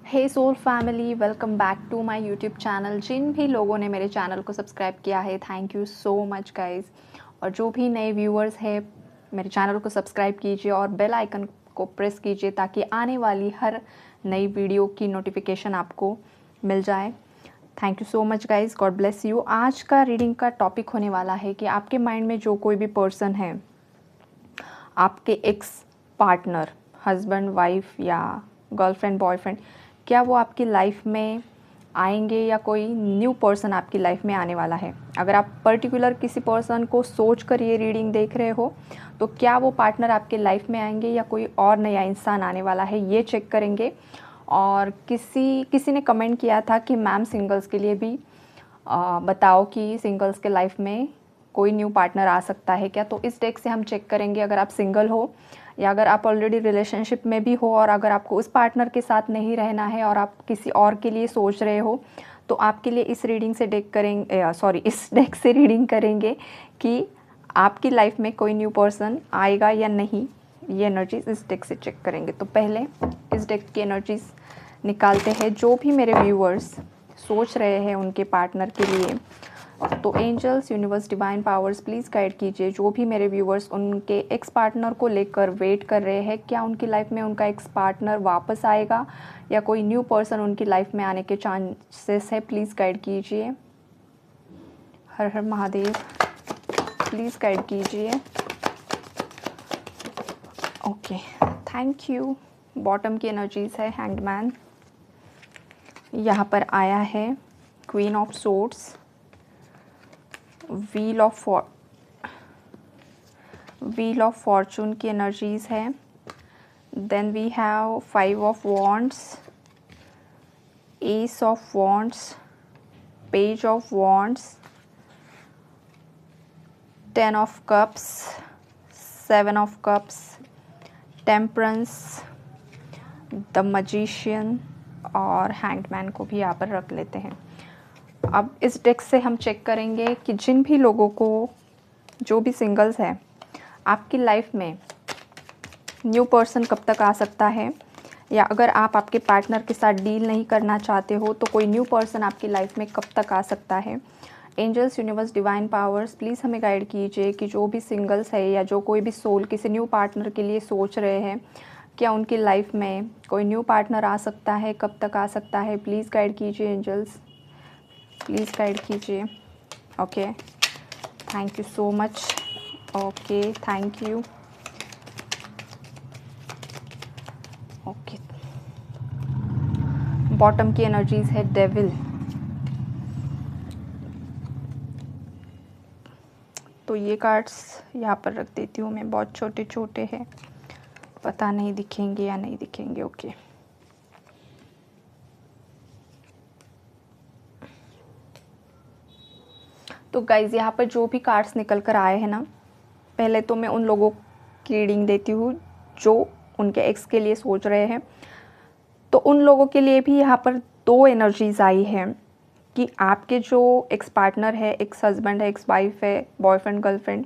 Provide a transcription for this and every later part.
Hey soul family, welcome back to my YouTube channel. जिन भी लोगों ने मेरे चैनल को सब्सक्राइब किया है, thank you so much guys. और जो भी नए व्यूअर्स हैं, मेरे चैनल को सब्सक्राइब कीजिए और बेल आइकन को प्रेस कीजिए ताकि आने वाली हर नई वीडियो की नोटिफिकेशन आपको मिल जाए। Thank you so much guys, God bless you. आज का रीडिंग का टॉपिक होने वाला है कि आपके माइंड में जो कोई भी पर्सन है, आपके एक्स पार्टनर, हस्बैंड वाइफ या गर्लफ्रेंड बॉयफ्रेंड, क्या वो आपकी लाइफ में आएंगे या कोई न्यू पर्सन आपकी लाइफ में आने वाला है। अगर आप पर्टिकुलर किसी पर्सन को सोच कर ये रीडिंग देख रहे हो तो क्या वो पार्टनर आपके लाइफ में आएंगे या कोई और नया इंसान आने वाला है, ये चेक करेंगे। और किसी ने कमेंट किया था कि मैम सिंगल्स के लिए भी बताओ कि सिंगल्स के लाइफ में कोई न्यू पार्टनर आ सकता है क्या। तो इस डेक से हम चेक करेंगे अगर आप सिंगल हो या अगर आप ऑलरेडी रिलेशनशिप में भी हो और अगर आपको उस पार्टनर के साथ नहीं रहना है और आप किसी और के लिए सोच रहे हो, तो आपके लिए इस रीडिंग से इस डेक से रीडिंग करेंगे कि आपकी लाइफ में कोई न्यू पर्सन आएगा या नहीं। ये एनर्जीज इस डेक से चेक करेंगे। तो पहले इस डेक की एनर्जीज निकालते हैं। जो भी मेरे व्यूअर्स सोच रहे हैं उनके पार्टनर के लिए, तो angels, universe, divine powers please guide कीजिए। जो भी मेरे व्यूअर्स उनके एक्स पार्टनर को लेकर वेट कर रहे हैं, क्या उनकी लाइफ में उनका एक्स पार्टनर वापस आएगा या कोई न्यू पर्सन उनकी लाइफ में आने के चांसेस है, प्लीज़ गाइड कीजिए। हर हर महादेव, प्लीज़ गाइड कीजिए। Okay, thank you. बॉटम की एनर्जीज है हैंगमैन, यहाँ पर आया है queen of swords, wheel of fortune की एनर्जीज है। Then we have 5 of wands, ace of wands, page of wands, 10 of cups, 7 of cups, temperance, the magician और hangman को भी यहाँ पर रख लेते हैं। अब इस डेक से हम चेक करेंगे कि जिन भी लोगों को, जो भी सिंगल्स है, आपकी लाइफ में न्यू पर्सन कब तक आ सकता है, या अगर आप आपके पार्टनर के साथ डील नहीं करना चाहते हो तो कोई न्यू पर्सन आपकी लाइफ में कब तक आ सकता है। Angels, universe, divine powers please हमें गाइड कीजिए कि जो भी सिंगल्स है या जो कोई भी सोल किसी न्यू पार्टनर के लिए सोच रहे हैं, क्या उनकी लाइफ में कोई न्यू पार्टनर आ सकता है, कब तक आ सकता है, प्लीज़ गाइड कीजिए एंजल्स, प्लीज़ गाइड कीजिए। Okay, thank you so much. Okay, thank you. Okay, bottom की एनर्जीज है डेविल। तो ये कार्ड्स यहाँ पर रख देती हूँ मैं, बहुत छोटे छोटे हैं, पता नहीं दिखेंगे या नहीं दिखेंगे। ओके, तो गाइज यहाँ पर जो भी कार्ड्स निकल कर आए हैं ना, पहले तो मैं उन लोगों की रीडिंग देती हूँ जो उनके एक्स के लिए सोच रहे हैं। तो उन लोगों के लिए भी यहाँ पर 2 एनर्जीज आई हैं कि आपके जो एक्स पार्टनर है, एक्स हस्बैंड है, एक्स वाइफ है, बॉयफ्रेंड गर्लफ्रेंड,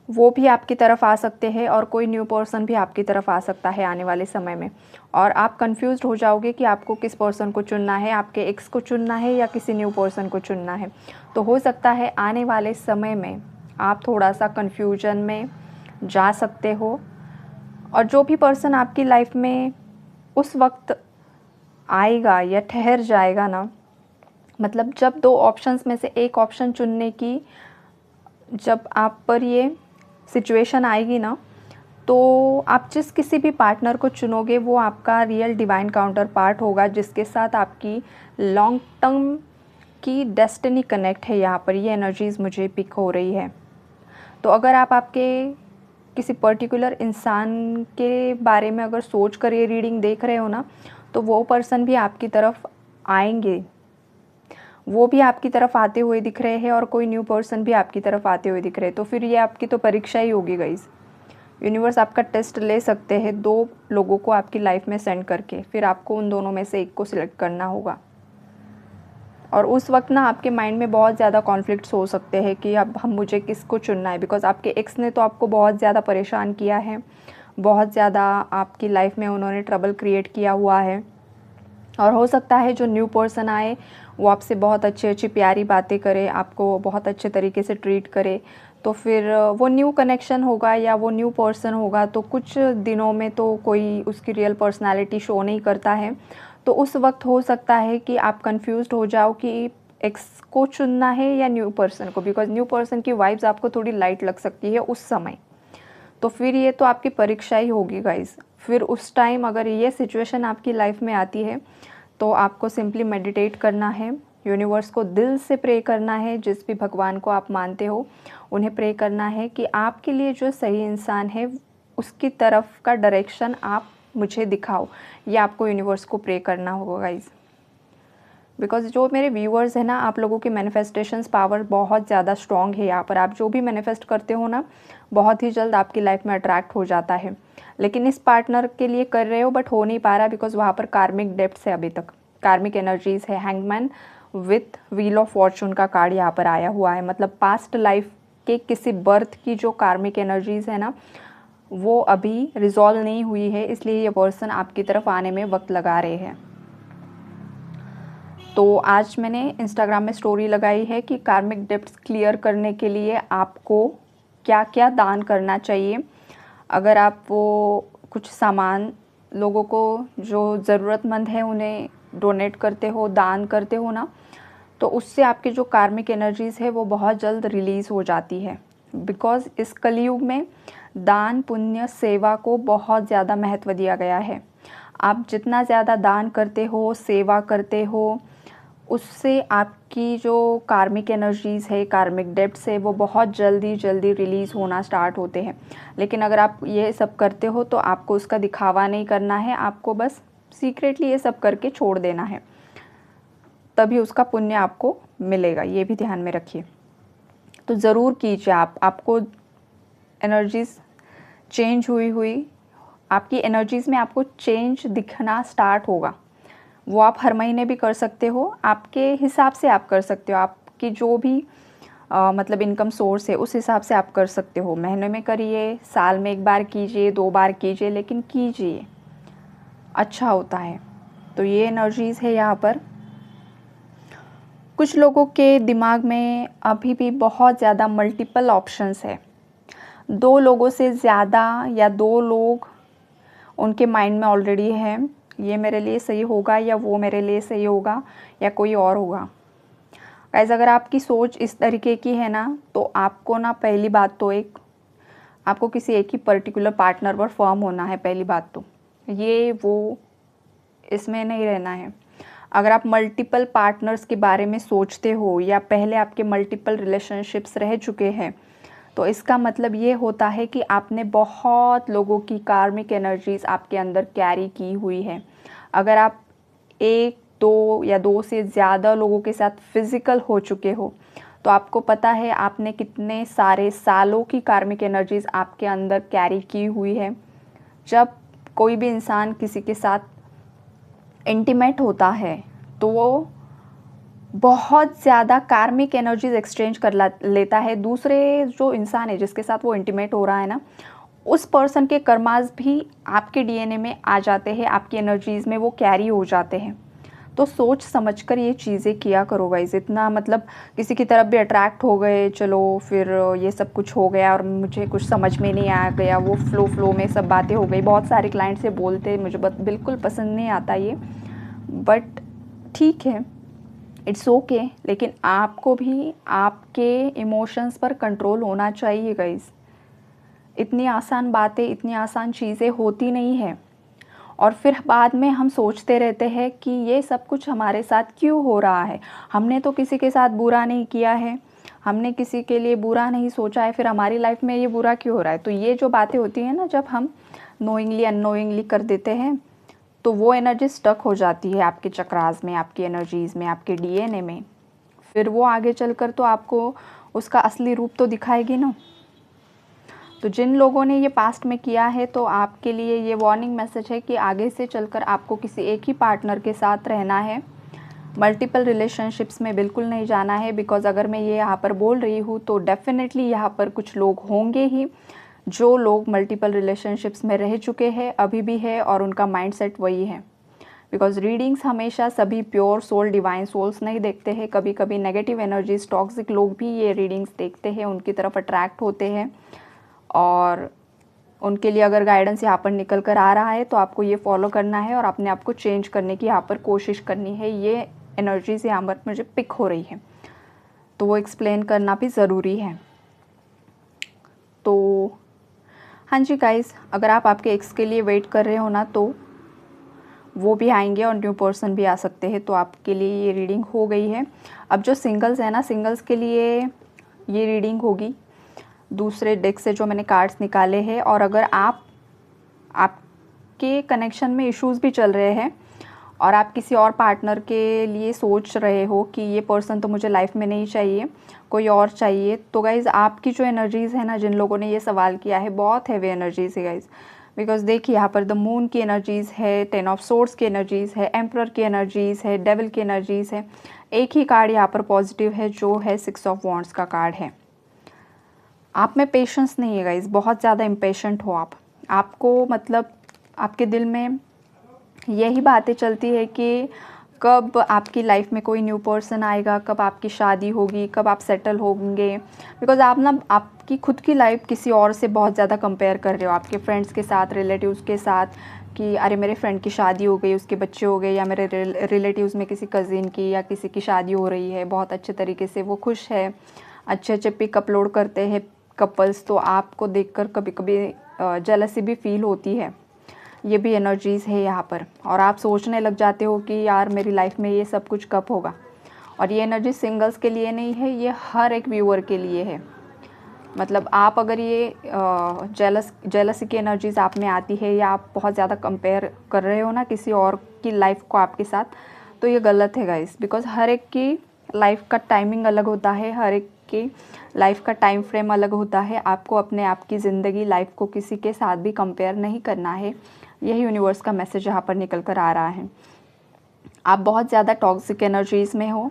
वो भी आपकी तरफ आ सकते हैं और कोई न्यू पर्सन भी आपकी तरफ आ सकता है आने वाले समय में। और आप कंफ्यूज्ड हो जाओगे कि आपको किस पर्सन को चुनना है, आपके एक्स को चुनना है या किसी न्यू पर्सन को चुनना है। तो हो सकता है आने वाले समय में आप थोड़ा सा कन्फ्यूजन में जा सकते हो। और जो भी पर्सन आपकी लाइफ में उस वक्त आएगा या ठहर जाएगा ना, मतलब जब 2 ऑप्शंस में से एक ऑप्शन चुनने की जब आप पर ये सिचुएशन आएगी ना, तो आप जिस किसी भी पार्टनर को चुनोगे वो आपका रियल डिवाइन काउंटर पार्ट होगा, जिसके साथ आपकी लॉन्ग टर्म की डेस्टिनी कनेक्ट है। यहाँ पर ये एनर्जीज़ मुझे पिक हो रही है। तो अगर आप आपके किसी पर्टिकुलर इंसान के बारे में अगर सोच कर ये रीडिंग देख रहे हो ना, तो वो पर्सन भी आपकी तरफ आएंगे, वो भी आपकी तरफ आते हुए दिख रहे हैं और कोई न्यू पर्सन भी आपकी तरफ आते हुए दिख रहे हैं। तो फिर ये आपकी तो परीक्षा ही होगी गाइस। यूनिवर्स आपका टेस्ट ले सकते हैं 2 लोगों को आपकी लाइफ में सेंड करके, फिर आपको उन दोनों में से एक को सिलेक्ट करना होगा। और उस वक्त ना आपके माइंड में बहुत ज़्यादा कॉन्फ्लिक्ट्स हो सकते हैं कि अब मुझे किसको चुनना है, बिकॉज आपके एक्स ने तो आपको बहुत ज़्यादा परेशान किया है, बहुत ज़्यादा आपकी लाइफ में उन्होंने ट्रबल क्रिएट किया हुआ है। और हो सकता है जो न्यू पर्सन आए वो आपसे बहुत अच्छी अच्छी प्यारी बातें करे, आपको बहुत अच्छे तरीके से ट्रीट करे, तो फिर वो न्यू कनेक्शन होगा या वो न्यू पर्सन होगा तो कुछ दिनों में तो कोई उसकी रियल पर्सनालिटी शो नहीं करता है। तो उस वक्त हो सकता है कि आप कंफ्यूज्ड हो जाओ कि एक्स को चुनना है या न्यू पर्सन को, बिकॉज न्यू पर्सन की वाइब्स आपको थोड़ी लाइट लग सकती है उस समय। तो फिर ये तो आपकी परीक्षा ही होगी गाइस। फिर उस टाइम अगर ये सिचुएशन आपकी लाइफ में आती है तो आपको सिंपली मेडिटेट करना है, यूनिवर्स को दिल से प्रे करना है, जिस भी भगवान को आप मानते हो उन्हें प्रे करना है कि आपके लिए जो सही इंसान है उसकी तरफ का डायरेक्शन आप मुझे दिखाओ। ये आपको यूनिवर्स को प्रे करना होगा गाइज। बिकॉज जो मेरे व्यूअर्स हैं ना, आप लोगों की मैनिफेस्टेशंस पावर बहुत ज़्यादा स्ट्रॉन्ग है। यहाँ पर आप जो भी मैनिफेस्ट करते हो ना, बहुत ही जल्द आपकी लाइफ में अट्रैक्ट हो जाता है। लेकिन इस पार्टनर के लिए कर रहे हो बट हो नहीं पा रहा, बिकॉज वहाँ पर कार्मिक डेप्थ्स है, अभी तक कार्मिक एनर्जीज है। Hangman with wheel of Fortune का कार्ड यहाँ पर आया हुआ है, मतलब पास्ट लाइफ के किसी बर्थ की जो कार्मिक एनर्जीज है ना, वो अभी रिजॉल्व नहीं हुई है, इसलिए ये पर्सन आपकी तरफ आने में वक्त लगा रहे हैं। तो आज मैंने इंस्टाग्राम में स्टोरी लगाई है कि कार्मिक डेप्ट्स क्लियर करने के लिए आपको क्या क्या दान करना चाहिए। अगर आप वो कुछ सामान लोगों को जो ज़रूरतमंद है उन्हें डोनेट करते हो, दान करते हो ना, तो उससे आपकी जो कार्मिक एनर्जीज़ है वो बहुत जल्द रिलीज़ हो जाती है। बिकॉज़ इस कलयुग में दान पुण्य सेवा को बहुत ज़्यादा महत्व दिया गया है। आप जितना ज़्यादा दान करते हो, सेवा करते हो, उससे आपकी जो कार्मिक एनर्जीज़ है, कार्मिक डेब्ट्स है, वो बहुत जल्दी रिलीज़ होना स्टार्ट होते हैं। लेकिन अगर आप ये सब करते हो तो आपको उसका दिखावा नहीं करना है, आपको बस सीक्रेटली ये सब करके छोड़ देना है, तभी उसका पुण्य आपको मिलेगा। ये भी ध्यान में रखिए। तो ज़रूर कीजिए। आपको एनर्जीज़ चेंज हुई आपकी एनर्जीज़ में आपको चेंज दिखना स्टार्ट होगा। वो आप हर महीने भी कर सकते हो, आपके हिसाब से आप कर सकते हो। आपकी जो भी मतलब इनकम सोर्स है उस हिसाब से आप कर सकते हो। महीने में करिए, साल में 1 बार कीजिए, 2 बार कीजिए, लेकिन कीजिए, अच्छा होता है। तो ये एनर्जीज़ है यहाँ पर। कुछ लोगों के दिमाग में अभी भी बहुत ज़्यादा मल्टीपल ऑप्शंस है। 2 लोगों से ज़्यादा या 2 लोग उनके माइंड में ऑलरेडी है, ये मेरे लिए सही होगा या वो मेरे लिए सही होगा या कोई और होगा। गाइस, अगर आपकी सोच इस तरीके की है ना, तो आपको ना पहली बात तो आपको किसी एक ही पर्टिकुलर पार्टनर पर फर्म होना है। पहली बात तो ये वो इसमें नहीं रहना है। अगर आप मल्टीपल पार्टनर्स के बारे में सोचते हो या पहले आपके मल्टीपल रिलेशनशिप्स रह चुके हैं, तो इसका मतलब ये होता है कि आपने बहुत लोगों की कार्मिक एनर्जीज़ आपके अंदर कैरी की हुई है। अगर आप 1, 2 या 2 से ज़्यादा लोगों के साथ फिज़िकल हो चुके हो, तो आपको पता है आपने कितने सारे सालों की कार्मिक एनर्जीज़ आपके अंदर कैरी की हुई है। जब कोई भी इंसान किसी के साथ इंटीमेट होता है तो वो बहुत ज़्यादा कार्मिक एनर्जीज एक्सचेंज कर लेता है। दूसरे जो इंसान है जिसके साथ वो इंटीमेट हो रहा है ना, उस पर्सन के कर्मास भी आपके डीएनए में आ जाते हैं, आपकी एनर्जीज़ में वो कैरी हो जाते हैं। तो सोच समझकर ये चीज़ें किया करो गाइस। इतना मतलब किसी की तरफ भी अट्रैक्ट हो गए, चलो फिर ये सब कुछ हो गया और मुझे कुछ समझ में नहीं आ गया, वो फ्लो में सब बातें हो गई। बहुत सारे क्लाइंट से बोलते, मुझे बिल्कुल पसंद नहीं आता ये, बट ठीक है, इट्स ओके। लेकिन आपको भी आपके इमोशंस पर कंट्रोल होना चाहिए गाइस। इतनी आसान बातें, इतनी आसान चीज़ें होती नहीं है। और फिर बाद में हम सोचते रहते हैं कि ये सब कुछ हमारे साथ क्यों हो रहा है, हमने तो किसी के साथ बुरा नहीं किया है, हमने किसी के लिए बुरा नहीं सोचा है, फिर हमारी लाइफ में ये बुरा क्यों हो रहा है। तो ये जो बातें होती हैं ना, जब हम नोइंगली अननोइंगली कर देते हैं, तो वो एनर्जी स्टक हो जाती है आपके चक्रास में, आपकी एनर्जीज़ में, आपके डीएनए में। फिर वो आगे चलकर तो आपको उसका असली रूप तो दिखाएगी ना। तो जिन लोगों ने ये पास्ट में किया है, तो आपके लिए ये वार्निंग मैसेज है कि आगे से चलकर आपको किसी एक ही पार्टनर के साथ रहना है, मल्टीपल रिलेशनशिप्स में बिल्कुल नहीं जाना है। बिकॉज़ अगर मैं ये यहाँ पर बोल रही हूँ तो डेफिनेटली यहाँ पर कुछ लोग होंगे ही जो लोग मल्टीपल रिलेशनशिप्स में रह चुके हैं, अभी भी है, और उनका माइंडसेट वही है। बिकॉज रीडिंग्स हमेशा सभी प्योर सोल, डिवाइन सोल्स नहीं देखते हैं। कभी कभी नेगेटिव एनर्जीज, टॉक्सिक लोग भी ये रीडिंग्स देखते हैं, उनकी तरफ अट्रैक्ट होते हैं, और उनके लिए अगर गाइडेंस यहाँ पर निकल कर आ रहा है तो आपको ये फॉलो करना है और अपने आप को चेंज करने की यहाँ पर कोशिश करनी है। ये एनर्जीज यहाँ पर मुझे पिक हो रही है, तो वो एक्सप्लेन करना भी ज़रूरी है। तो हाँ जी गाइस, अगर आप आपके एक्स के लिए वेट कर रहे हो ना, तो वो भी आएंगे और न्यू पर्सन भी आ सकते हैं। तो आपके लिए ये रीडिंग हो गई है। अब जो सिंगल्स है ना, सिंगल्स के लिए ये रीडिंग होगी दूसरे डेक से जो मैंने कार्ड्स निकाले हैं। और अगर आपके कनेक्शन में इश्यूज भी चल रहे हैं और आप किसी और पार्टनर के लिए सोच रहे हो कि ये पर्सन तो मुझे लाइफ में नहीं चाहिए, कोई और चाहिए, तो गाइज़ आपकी जो एनर्जीज़ है ना, जिन लोगों ने ये सवाल किया है, बहुत हैवी एनर्जीज़ है गाइज़। बिकॉज देखिए यहाँ पर द मून की एनर्जीज़ है, 10 ऑफ सोर्ड्स की एनर्जीज़ है, एम्परर की एनर्जीज़ है, डेविल की एनर्जीज़ है। एक ही कार्ड यहाँ पर पॉजिटिव है जो है 6 ऑफ वॉन्ड्स का कार्ड है। आप में पेशेंस नहीं है गाइज़, बहुत ज़्यादा इम्पेशेंट हो आप। आपको मतलब आपके दिल में यही बातें चलती है कि कब आपकी लाइफ में कोई न्यू पर्सन आएगा, कब आपकी शादी होगी, कब आप सेटल होंगे। बिकॉज आप ना आपकी खुद की लाइफ किसी और से बहुत ज़्यादा कंपेयर कर रहे हो, आपके फ्रेंड्स के साथ, रिलेटिव्स के साथ, कि अरे मेरे फ्रेंड की शादी हो गई, उसके बच्चे हो गए, या मेरे रिलेटिव्स में किसी कज़िन की या किसी की शादी हो रही है, बहुत अच्छे तरीके से वो खुश है, अच्छे अच्छे पिक अपलोड करते हैं कपल्स। तो आपको देखकर कभी कभी जेलसी भी फील होती है। ये भी एनर्जीज़ है यहाँ पर, और आप सोचने लग जाते हो कि यार मेरी लाइफ में ये सब कुछ कब होगा। और ये एनर्जी सिंगल्स के लिए नहीं है, ये हर एक व्यूअर के लिए है। मतलब आप अगर ये जेलसी की एनर्जीज़ आप में आती है, या आप बहुत ज़्यादा कंपेयर कर रहे हो ना किसी और की लाइफ को आपके साथ, तो ये गलत है गाइस। बिकॉज हर एक की लाइफ का टाइमिंग अलग होता है, हर एक की लाइफ का टाइम फ्रेम अलग होता है। आपको अपने आप की ज़िंदगी, लाइफ को किसी के साथ भी कंपेयर नहीं करना है। यही यूनिवर्स का मैसेज यहाँ पर निकल कर आ रहा है। आप बहुत ज़्यादा टॉक्सिक एनर्जीज़ में हो,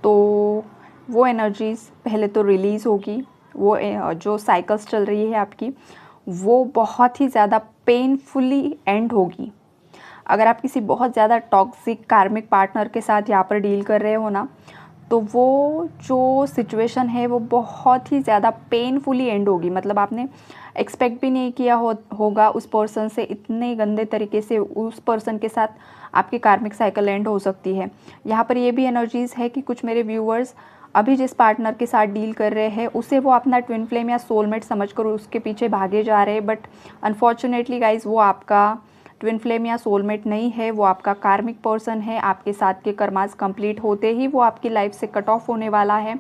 तो वो एनर्जीज़ पहले तो रिलीज़ होगी। वो जो साइकिल्स चल रही है आपकी, वो बहुत ही ज़्यादा पेनफुली एंड होगी। अगर आप किसी बहुत ज़्यादा टॉक्सिक कार्मिक पार्टनर के साथ यहाँ पर डील कर रहे हो ना, तो वो जो सिचुएशन है वो बहुत ही ज़्यादा पेनफुली एंड होगी। मतलब आपने एक्सपेक्ट भी नहीं किया होगा उस पर्सन से, इतने गंदे तरीके से उस पर्सन के साथ आपकी कार्मिक साइकिल एंड हो सकती है। यहाँ पर ये भी एनर्जीज़ है कि कुछ मेरे व्यूअर्स अभी जिस पार्टनर के साथ डील कर रहे हैं, उसे वो अपना ट्विन फ्लेम या सोलमेट समझकर उसके पीछे भागे जा रहे हैं। बट अनफॉर्चुनेटली गाइज, वो आपका ट्विन फ्लेम या सोलमेट नहीं है, वो आपका कार्मिक पर्सन है। आपके साथ के कर्मास कंप्लीट होते ही वो आपकी लाइफ से कट ऑफ होने वाला है,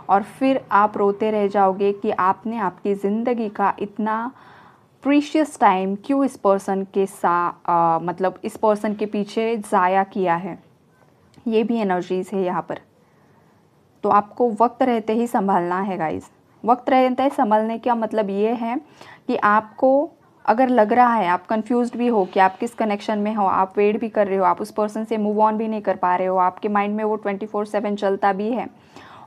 और फिर आप रोते रह जाओगे कि आपने आपकी ज़िंदगी का इतना प्रीशियस टाइम क्यों इस पर्सन के साथ मतलब इस पर्सन के पीछे ज़ाया किया है। ये भी एनर्जीज़ है यहाँ पर। तो आपको वक्त रहते ही संभालना है गाइज़। वक्त रहते ही संभालने का मतलब ये है कि आपको अगर लग रहा है, आप कंफ्यूज्ड भी हो कि आप किस कनेक्शन में हो, आप वेट भी कर रहे हो, आप उस पर्सन से मूव ऑन भी नहीं कर पा रहे हो, आपके माइंड में वो 24/7 चलता भी है,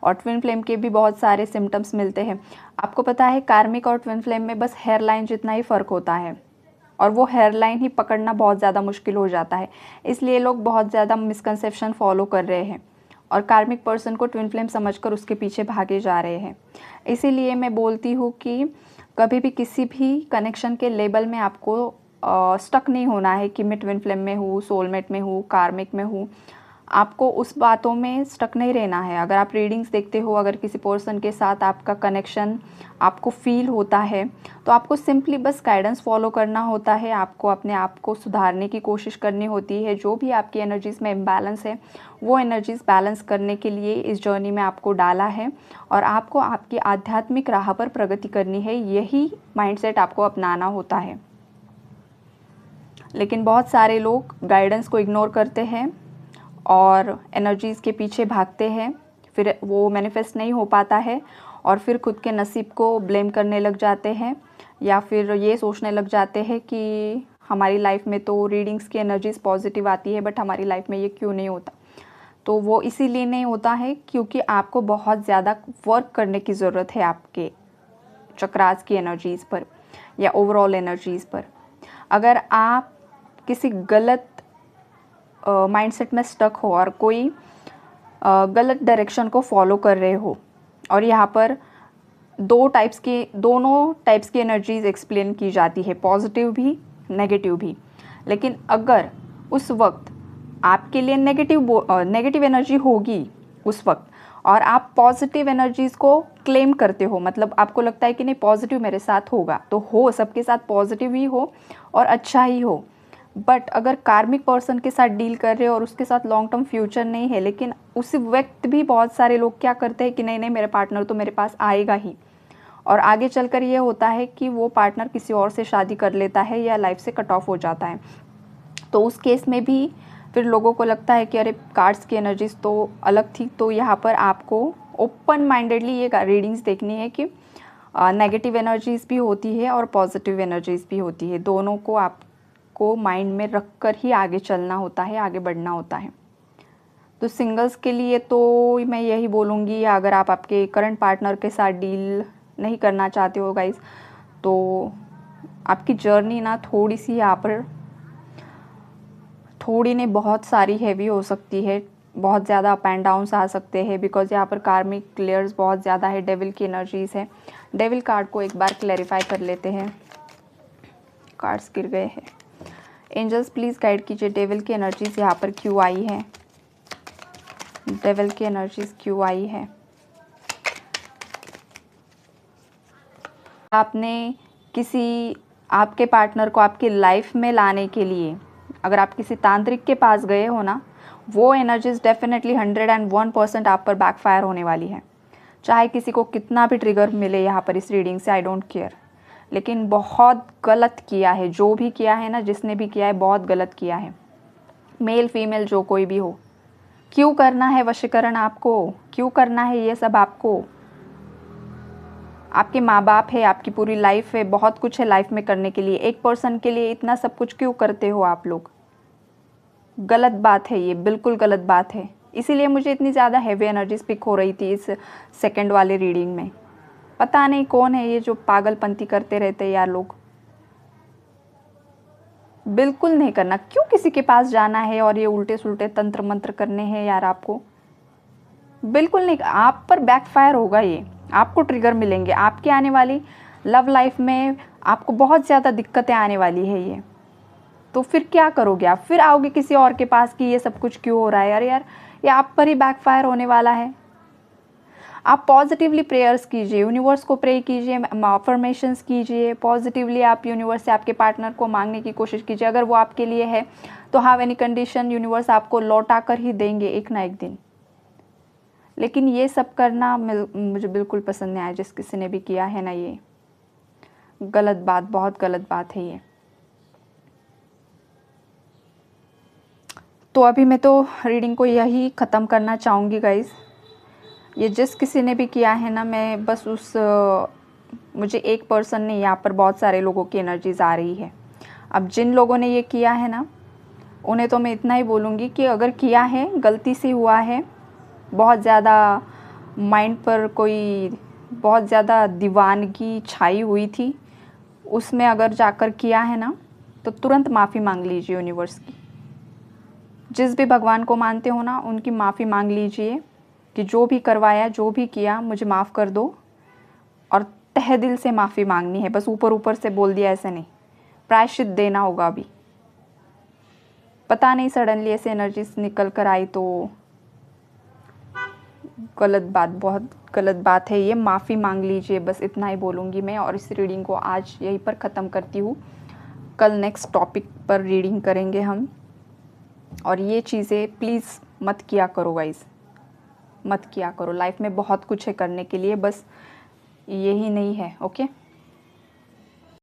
और ट्विन फ्लेम के भी बहुत सारे सिम्टम्स मिलते हैं। आपको पता है कार्मिक और ट्विन फ्लेम में बस हेयर लाइन जितना ही फ़र्क होता है, और वो हेयर लाइन ही पकड़ना बहुत ज़्यादा मुश्किल हो जाता है। इसलिए लोग बहुत ज़्यादा मिसकंसेप्शन फॉलो कर रहे हैं और कार्मिक पर्सन को ट्विन फ्लेम समझकर उसके पीछे भागे जा रहे हैं। इसीलिए मैं बोलती हूँ कि कभी भी किसी भी कनेक्शन के लेबल में आपको स्टक नहीं होना है कि मैं ट्विन फ्लेम में हूँ, सोलमेट में हूँ, कार्मिक में हूँ। आपको उस बातों में स्टक नहीं रहना है। अगर आप रीडिंग्स देखते हो, अगर किसी पर्सन के साथ आपका कनेक्शन आपको फील होता है, तो आपको सिंपली बस गाइडेंस फॉलो करना होता है। आपको अपने आप को सुधारने की कोशिश करनी होती है। जो भी आपकी एनर्जीज़ में इम्बैलेंस है, वो एनर्जीज़ बैलेंस करने के लिए इस जर्नी में आपको डाला है, और आपको आपकी आध्यात्मिक राह पर प्रगति करनी है। यही माइंडसेट आपको अपनाना होता है। लेकिन बहुत सारे लोग गाइडेंस को इग्नोर करते हैं और एनर्जीज़ के पीछे भागते हैं, फिर वो मैनिफेस्ट नहीं हो पाता है, और फिर खुद के नसीब को ब्लेम करने लग जाते हैं, या फिर ये सोचने लग जाते हैं कि हमारी लाइफ में तो रीडिंग्स की एनर्जीज़ पॉजिटिव आती है, बट हमारी लाइफ में ये क्यों नहीं होता। तो वो इसीलिए नहीं होता है क्योंकि आपको बहुत ज़्यादा वर्क करने की ज़रूरत है आपके चक्रास की एनर्जीज़ पर या ओवरऑल एनर्जीज़ पर। अगर आप किसी गलत माइंडसेट में स्टक हो और कोई गलत डायरेक्शन को फॉलो कर रहे हो। और यहाँ पर दोनों टाइप्स की एनर्जीज एक्सप्लेन की जाती है, पॉजिटिव भी नेगेटिव भी। लेकिन अगर उस वक्त आपके लिए नेगेटिव एनर्जी होगी उस वक्त, और आप पॉजिटिव एनर्जीज़ को क्लेम करते हो, मतलब आपको लगता है कि नहीं पॉजिटिव मेरे साथ होगा, तो हो सबके साथ पॉजिटिव ही हो और अच्छा ही हो। बट अगर कार्मिक पर्सन के साथ डील कर रहे हो और उसके साथ लॉन्ग टर्म फ्यूचर नहीं है, लेकिन उस वक्त भी बहुत सारे लोग क्या करते हैं कि नहीं मेरे पार्टनर तो मेरे पास आएगा ही, और आगे चलकर ये होता है कि वो पार्टनर किसी और से शादी कर लेता है या लाइफ से कट ऑफ हो जाता है। तो उस केस में भी फिर लोगों को लगता है कि अरे कार्ड्स की एनर्जीज तो अलग थी। तो यहाँ पर आपको ओपन माइंडेडली ये रीडिंग्स देखनी है कि नेगेटिव एनर्जीज़ भी होती है और पॉजिटिव एनर्जीज़ भी होती है। दोनों को आपको माइंड में रख कर ही आगे चलना होता है, आगे बढ़ना होता है। तो सिंगल्स के लिए तो मैं यही बोलूँगी, अगर आप आपके करंट पार्टनर के साथ डील नहीं करना चाहते हो गाइस, तो आपकी जर्नी ना थोड़ी सी यहाँ पर थोड़ी नहीं बहुत सारी हैवी हो सकती है, बहुत ज़्यादा अप एंड डाउन्स आ सकते हैं, बिकॉज यहाँ पर कार्मिक क्लियर्स बहुत ज़्यादा है, डेविल की एनर्जीज़ है। डेविल कार्ड को एक बार क्लैरिफाई कर लेते हैं, कार्ड्स गिर गए हैं। एंजल्स प्लीज़ गाइड कीजिए डेविल की एनर्जीज़ यहाँ पर क्यों आई है, डेविल की एनर्जीज़ क्यों आई है। आपने किसी आपके पार्टनर को आपकी लाइफ में लाने के लिए अगर आप किसी तांत्रिक के पास गए हो ना, वो एनर्जीज डेफिनेटली 101% आप पर बैकफायर होने वाली है। चाहे किसी को कितना भी ट्रिगर मिले यहाँ पर इस रीडिंग से, आई डोंट केयर, लेकिन बहुत गलत किया है जो भी किया है ना, जिसने भी किया है बहुत गलत किया है। मेल फीमेल जो कोई भी हो, क्यों करना है वशीकरण आपको, क्यों करना है ये सब आपको? आपके माँ बाप है, आपकी पूरी लाइफ है, बहुत कुछ है लाइफ में करने के लिए, एक पर्सन के लिए इतना सब कुछ क्यों करते हो आप लोग? गलत बात है ये, बिल्कुल गलत बात है। इसीलिए मुझे इतनी ज़्यादा हैवी एनर्जी पिक हो रही थी इस सेकंड वाले रीडिंग में। पता नहीं कौन है ये जो पागलपंती करते रहते हैं यार लोग। बिल्कुल नहीं करना, क्यों किसी के पास जाना है और ये उल्टे सुल्टे तंत्र मंत्र करने हैं यार आपको, बिल्कुल नहीं। आप पर बैकफायर होगा ये, आपको ट्रिगर मिलेंगे, आपकी आने वाली लव लाइफ में आपको बहुत ज़्यादा दिक्कतें आने वाली है ये। तो फिर क्या करोगे आप? फिर आओगे किसी और के पास कि ये सब कुछ क्यों हो रहा है? अरे यार ये आप पर ही बैकफायर होने वाला है। आप पॉजिटिवली प्रेयर्स कीजिए, यूनिवर्स को प्रे कीजिए, अफर्मेशंस कीजिए, पॉजिटिवली आप यूनिवर्स से आपके पार्टनर को मांगने की कोशिश कीजिए। अगर वो आपके लिए है तो हैव एनी कंडीशन, यूनिवर्स आपको लौटा कर ही देंगे एक ना एक दिन। लेकिन ये सब करना मुझे बिल्कुल पसंद नहीं आया, जिस किसी ने भी किया है ना, ये गलत बात, बहुत गलत बात है ये। तो अभी मैं तो रीडिंग को यही ख़त्म करना चाहूँगी गाइज़। ये जिस किसी ने भी किया है ना, मैं बस मुझे एक पर्सन नहीं, यहाँ पर बहुत सारे लोगों की एनर्जीज आ रही है। अब जिन लोगों ने ये किया है ना, उन्हें तो मैं इतना ही बोलूँगी कि अगर किया है गलती से हुआ है, बहुत ज़्यादा माइंड पर कोई बहुत ज़्यादा दीवानगी छाई हुई थी, उसमें अगर जाकर किया है ना, तो तुरंत माफ़ी मांग लीजिए यूनिवर्स की। जिस भी भगवान को मानते हो ना, उनकी माफ़ी मांग लीजिए कि जो भी करवाया, जो भी किया, मुझे माफ़ कर दो। और तहे दिल से माफ़ी मांगनी है, बस ऊपर ऊपर से बोल दिया ऐसे नहीं, प्रायश्चित देना होगा। अभी पता नहीं सडनली ऐसे एनर्जीज निकल कर आई तो गलत बात, बहुत गलत बात है ये। माफ़ी मांग लीजिए, बस इतना ही बोलूँगी मैं। और इस रीडिंग को आज यहीं पर ख़त्म करती हूँ। कल नेक्स्ट टॉपिक पर रीडिंग करेंगे हम। और ये चीज़ें प्लीज़ मत किया करो गाइस, मत किया करो। लाइफ में बहुत कुछ है करने के लिए, बस यही नहीं है। ओके।